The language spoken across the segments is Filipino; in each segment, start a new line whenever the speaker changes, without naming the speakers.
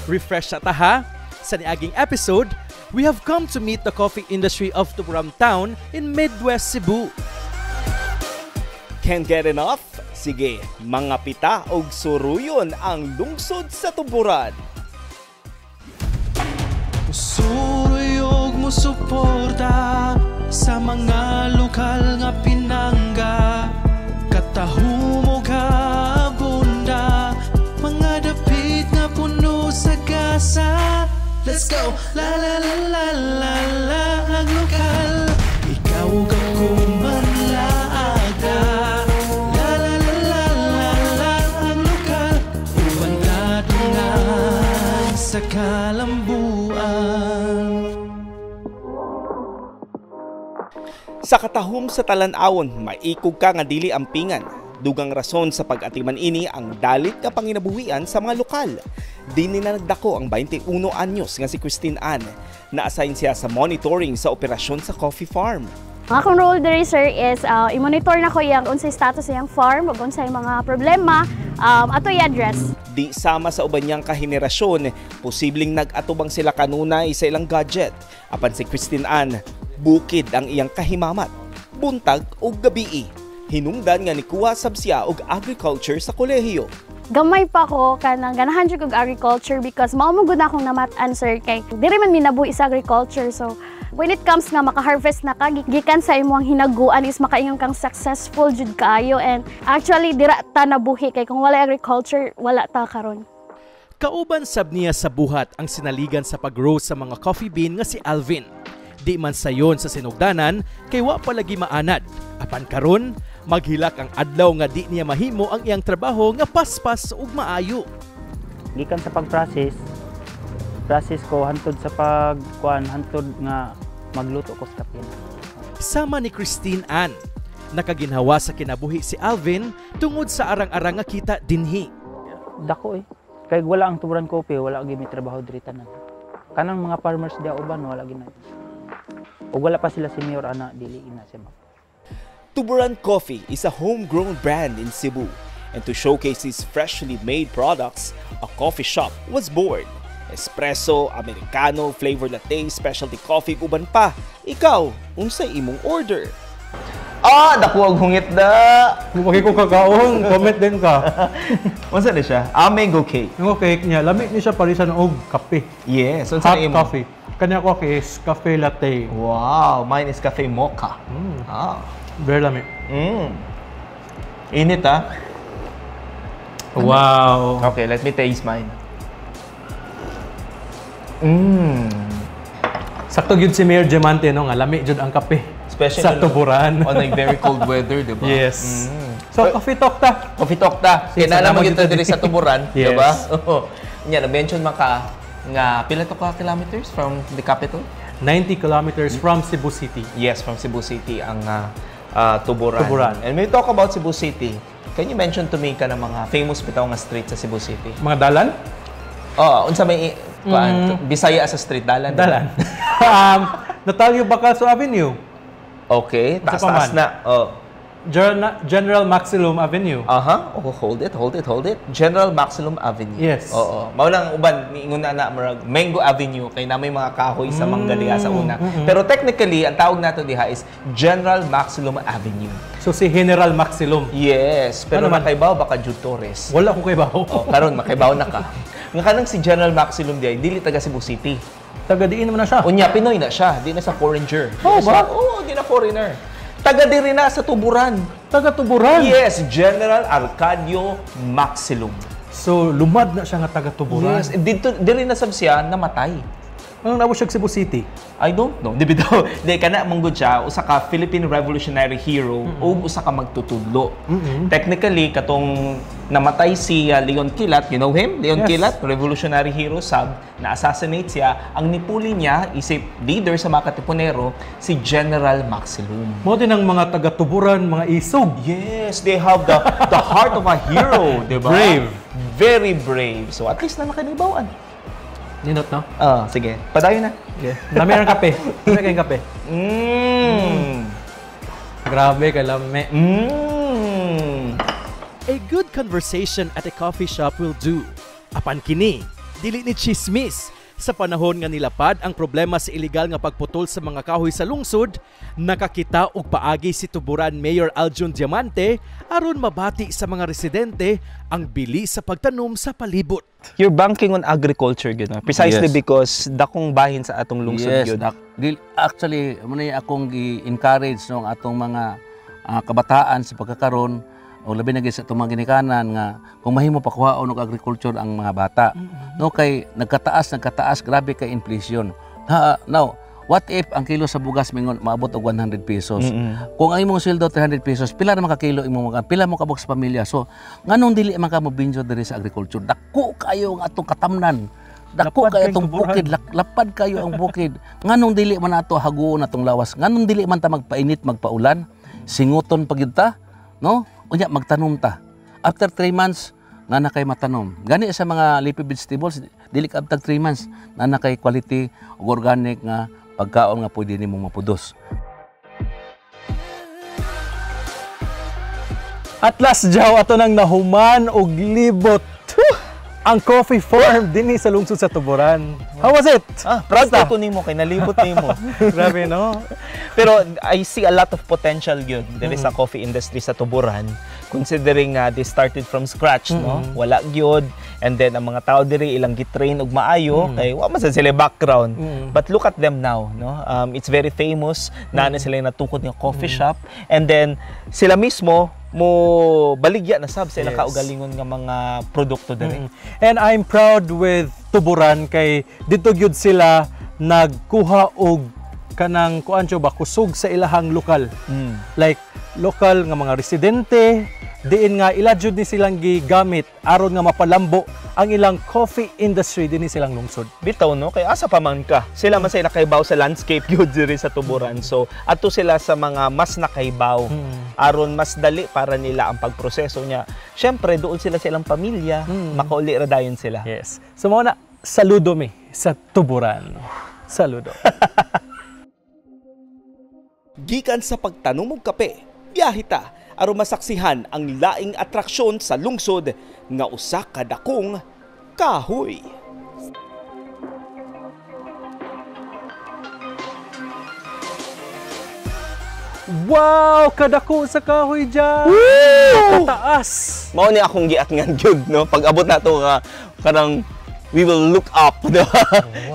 Refresh na ta ha? Sa niaging episode, we have come to meet the coffee industry of Tuburan Town in Midwest Cebu.
Can't get enough? Sige, mga pita og suruyon ang lungsod sa Tuburan.
Suruyog mo suporta sa mga lokal nga pinangga. Katahumo ka bunda, mga dapit nga puno sa gasa. Let's go! La la la la la la, ang lokal. Ikaw ka kumanlaaga. La la la la la la, ang lokal. Ubantadungan sa kalambuan.
Sa katahom sa talan-awon, maikog ka nga dili ampingan. Dugang rason sa pag-atiman ini ang dalit nga panginabuhian sa mga lokal. Dini na nagdako ang 21 anyos nga si Christine Ann. Na-assign siya sa monitoring sa operasyon sa coffee farm.
Ang akong role diri sir is i-monitor na ko yung unsay status ng farm, ug unsay mga problema ato i-address.
Di sama sa uban niyang kahenerasyon, posibleng nag-atubang sila kanunay sa ilang gadget. Apan si Christine Ann, bukid ang iyang kahimamat, buntag o gabii. Hinungdan nga ni kuha sab siya og agriculture sa kolehiyo.
Gamay pa ko kanang ganahan jud og agriculture because mao mo gud akong namat-an sir kay diri man minabuhi sa agriculture. So when it comes nga maka-harvest na ka gikan sa imong hinaguan is makaingon kang successful jud kaayo, and actually dira ta nabuhi kay kung wala agriculture wala ta karon.
Kauban sab niya sa buhat ang sinaligan sa pag-grow sa mga coffee bean nga si Alvin. Di man sayon sa sinugdanan kay wa palagi maanad. Apan karon maghilak ang adlaw nga di niya mahimo ang iyang trabaho nga paspas ug maayo.
Gikan sa pag-process ko hantod sa hantod nga magluto ko sa kape.
Sama ni Christine Ann, nakaginhawa sa kinabuhi si Alvin tungod sa arang-arang nga kita dinhi.
Dako kay wala ang Tuburan Coffee, wala gyud may trabaho diri tanan. Kanang mga farmers dia uban wala gyud na. O wala pa sila senior ana dili ina siya.
Tuburan Coffee is a homegrown brand in Cebu, and to showcase its freshly made products, a coffee shop was born. Espresso, Americano, flavor latte, specialty coffee, uban pa. Ikaw, unsay imong order?
Dako ang hungit da.
Magi ko kakaon, comment din ka.
Unsa na siya? Mango cake.
Mango cake niya, lamig ni siya parisan og kape.
Yes,
hot coffee. Kanya ko is cafe latte.
Wow, mine is cafe mocha.
Very lamig.
Init
Wow.
Okay, let me taste mine.
Sakto gyud si Mayor Diamante no nga lamig jud ang kape.
Especially
sa Tuburan.
On like very cold weather, di ba?
Yes. So coffee talk ta.
Coffee talk ta. Kinala mo gyud diri sa Tuburan, di ba? Nya na-mention man ka nga pila to ka kilometers from the capital?
90 kilometers from Cebu City.
Yes, from Cebu City ang Tuburan. And when we talk about Cebu City, can you mention to me ka ng mga famous bitaw nga street sa Cebu City?
Mga dalan?
Unsa may Bisaya sa street dalan?
Dalan. Natalyo Bacalso Avenue.
Okay, taas na.
General Maximum Avenue.
Hold it. General Maximum Avenue.
Yes.
Oo. Mao lang uban niingon na Mango Avenue kay na may mga kahoy sa manggalia sa una. Pero technically, ang tawag nato diha is General Maximum Avenue.
So si General Maximum.
Yes, pero makaibaw baka Jude Torres.
Wala ko kaibaw.
Karon makaibaw na ka. Nga kanang si General Maximum diay dili taga Cebu City.
Taga diin naman na siya.
Unya Pinoy na siya, di na sa foreigner. Di na foreigner. Taga diri na sa Tuburan.
Taga Tuburan?
Yes, General Arcadio Maxilum.
So, lumad na siya nga taga Tuburan?
Yes, diri na sab siya namatay.
Anong nawa siya Cebu City?
I don't know. Di bitaw, di kana manggod siya usa ka Philippine Revolutionary Hero o usa ka magtutudlo. Technically katong namatay si Leon Kilat, you know him? Leon Kilat, Revolutionary Hero sab, na-assassinate siya. Ang nipuli niya, isip leader sa mga Katipunero, si General Maxilum.
Mo din ang mga taga-Tuburan, mga isog.
Yes, they have the heart of a hero, di ba?
Brave.
Very brave. So at least na nakanibawan.
Ninot, no?
Sige. Padayon na.
Okay. Lami ang kape. Lami kayong kape. Grabe, kalami.
A good conversation at a coffee shop will do. Apan kini, dili ni chismis. Sa panahon nga nilapad ang problema sa illegal nga pagputol sa mga kahoy sa lungsod, nakakita og paagi si Tuburan Mayor Aljun Diamante aron mabati sa mga residente ang bili sa pagtanom sa palibot.
You're banking on agriculture, gano'n. Precisely
Yes.
because dakong bahin sa atong lungsod
Yes,
yun.
actually, muna akong i-encourage no, ang atong mga kabataan sa pagkakaroon o labi na sa itong mga ginikanan nga kung mahimo pakuhaon og agriculture ang mga bata. No, kay nagkataas, grabe kay inflation. Now, what if ang kilo sa bugas mingon maabot og 100 pesos? Kung ang imong sweldo 300 pesos, pila ra man ka kilo imong pila mo kabog sa pamilya. So, nganong dili man ka mobinjo diri sa agriculture? Dako kayo ang atong katamnan. Dako kayo atong bukid, lapad kayo ang bukid. Nganong dili man ato haguon atong lawas? Nganong dili man ta magpainit, magpaulan? Singuton pagyud ta, no? Unya magtanom ta. After 3 months, na kay matanom. Gani sa mga leafy vegetables, dili ka after 3 months, na kay quality ug organic nga pagkaon nga pwede nimo mapudos.
At last jaw ato nang nahuman og libot. Ang coffee farm dinhi sa lungsod sa Tuburan. How was it?
Proud ko nimo kay nalibot nimo.
Grabe no.
Pero I see a lot of potential yun. There is a coffee industry sa Tuburan. Considering they started from scratch, no? Wala gyud. And then ang mga tao diri ilang gitrain og maayo kay wa man sa sila background. But look at them now, no? It's very famous. Na sila natukod ng coffee shop. And then sila mismo mo baligya na sab sa ilang kaugalingon nga mga produkto diri.
And I'm proud with Tuburan kay dito gyud sila nagkuha og kanang kuancho ba kusog sa ilahang lokal. Like lokal nga mga residente, diin nga ila jud ni silang gigamit aron nga mapalambo ang ilang coffee industry dinhi silang lungsod.
Bitaw no kay asa pa man ka. Sila man say nakaibaw sa landscape gyud diri sa Tuburan. So adto sila sa mga mas nakaibaw aron mas dali para nila ang pagproseso niya. Syempre doon sila sa ilang pamilya, makauli ra dayon sila.
Yes. So mao na saludo mi sa Tuburan. Saludo.
Gikan sa pagtanom og kape, biyahe ta aron masaksihan ang laing atraksyon sa lungsod nga usa ka dakong kahoy.
Wow, kadako sa kahoy dyan. Kataas.
Mao ni akong giatngan gyud no pag abot nato nga kanang we will look up no?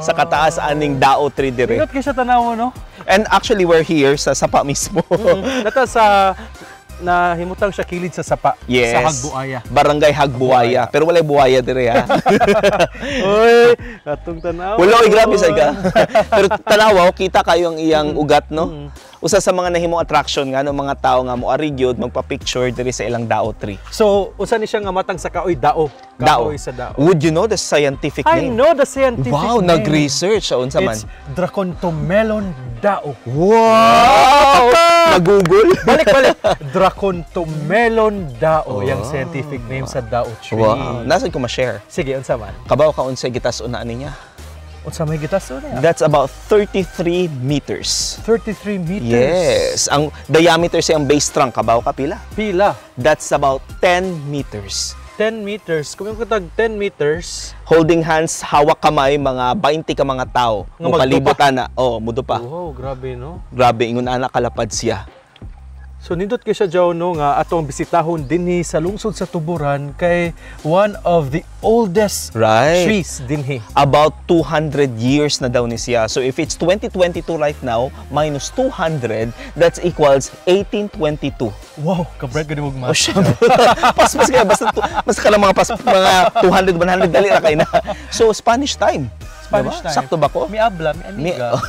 Sa kataas aning dao tree dire.
Ingat kayo sa tanaw, no?
And actually we're here sa Sapa mismo.
Nata sa himutang siya kilid sa Sapa.
Yes.
Sa Hagbuaya.
Barangay Hagbuaya. Pero walay buhaya dire ha.
Uy, atong tanaw.
Wala, grabe sa ka. Pero tanaw, kita kayo ang iyang ugat, no? Usa sa mga nahimong attraction nga ng mga tao nga moari gyud magpa-picture diri sa ilang dao tree.
So, usa ni siya nga matang sa kaoy dao. Kaoy sa dao.
Would you know the scientific
I
name?
know the scientific
Wow,
name.
nag-research unsa man.
It's Dracontomelon dao.
Wow! Nag-google.
Balik. Dracontomelon dao, yung scientific name sa dao tree.
Wow, nasad ko ma-share.
Sige, unsa man?
Kabaw ka unsay gitas una niya?
Unsa may gitaso niya?
That's about 33 meters.
33 meters.
Yes. Ang diameter sa ang base trunk, kabaw ka pila?
Pila?
That's about 10 meters.
10 meters. Kung yung katag 10 meters,
Holding hands, hawak kamay, mga 20 ka mga tao.
Nga
Mupalibot ana. Oh, mudo pa.
wow, grabe no?
Grabe, ingon ana kalapad siya.
So nindot kay siya Joe no nga atong bisitahon dinhi sa lungsod sa Tuburan kay one of the oldest
Right.
trees dinhi.
About 200 years na daw ni siya. So if it's 2022 right now, minus 200, that's equals 1822.
Wow, kabrad ka mo
Oh,
mas.
syempre. Pas kaya basta ka lang mga mga 200 100 dali ra kay na. So Spanish time.
Spanish
Diba?
time.
Sakto ba ko?
Mi habla, mi amiga.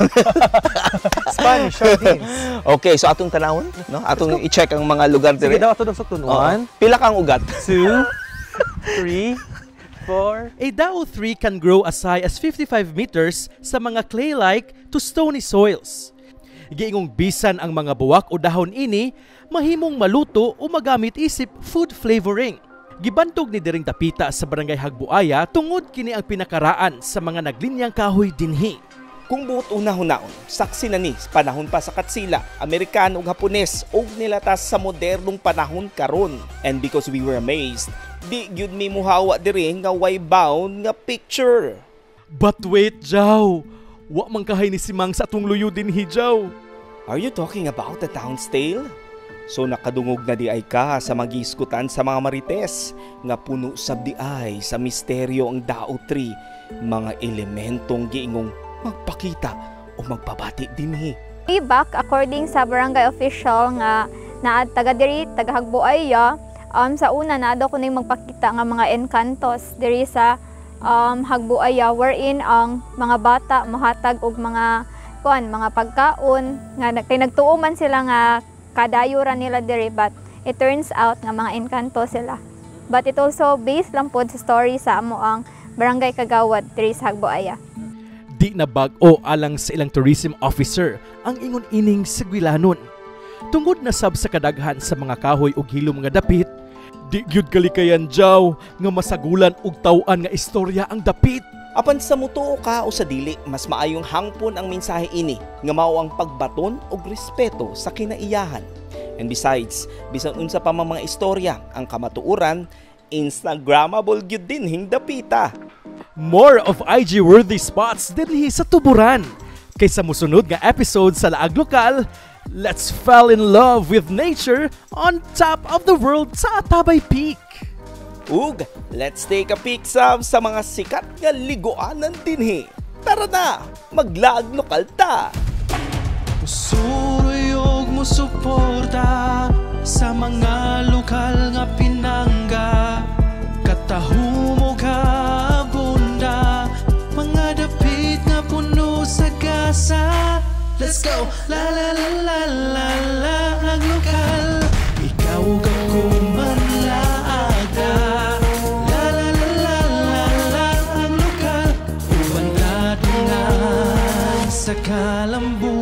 Spanish sardines.
Okay, so atong tanawon, no? Atong i-check ang mga lugar
Sige
dire.
daw ato sa tun.
Oo.
1,
Pila kang ugat?
2, 3, 4.
A dao tree can grow as high as 55 meters sa mga clay-like to stony soils. Giingong bisan ang mga buwak o dahon ini, mahimong maluto o magamit isip food flavoring. Gibantog ni diring dapita sa Barangay Hagbuaya tungod kini ang pinakaraan sa mga naglinyang kahoy dinhi.
Kung buot una-hunaon, saksi na ni panahon pa sa Katsila, Amerikano ug Hapones ug nilatas sa modernong panahon karon. And because we were amazed, Di gyud mi muhawa diri nga way bound nga picture.
But wait, Jaw. Wa man kahay ni Simang sa atong luyo din hijaw.
Are you talking about the town's tale? So nakadungog na di ay ka sa magiskutan sa mga marites nga puno sab di ay sa misteryo ang Dao Tree, mga elementong giingong magpakita o magpabati dinhi.
Back according sa barangay official nga na taga diri taga Hagbuaya, sa una na daw kuning magpakita nga mga encantos diri sa Hagbuaya wherein ang mga bata mohatag og mga mga pagkaon nga kay nagtuuman sila nga kadayuran nila diri, but it turns out nga mga encanto sila. But it also based lang pod sa story sa amo ang barangay Kagawad diri sa Hagbuaya.
Di na bag-o alang sa ilang tourism officer ang ingon ining Sigwilanon. Tungod na sab sa kadaghan sa mga kahoy ug hilom nga dapit, di gyud kalikayan, Jaw, nga masagulan og taw-an nga istorya ang dapit.
Apan sa mutuo ka o sa dili, mas maayong hangpon ang mensahe ini nga mao ang pagbaton og respeto sa kinaiyahan. And besides, bisan unsa pa mga istorya, ang kamatuoran Instagrammable gyud din hing dapita.
More of IG-worthy spots dinhi sa Tuburan. Kaysa musunod nga episode sa Laag Lokal, let's fall in love with nature on top of the world sa Atabay Peak.
Ug, let's take a peek sa mga sikat nga liguanan dinhi. Tara na, maglaag lokal ta!
Musuroy og musuporta sa mga lokal nga pinangga. Katahum og abunda, mga dapit nga puno sa gasa. Let's go! La la la la la la ang lokal. Ikaw ako manlaaga. La la la la la la ang lokal. Uban na dungan sa kalambu.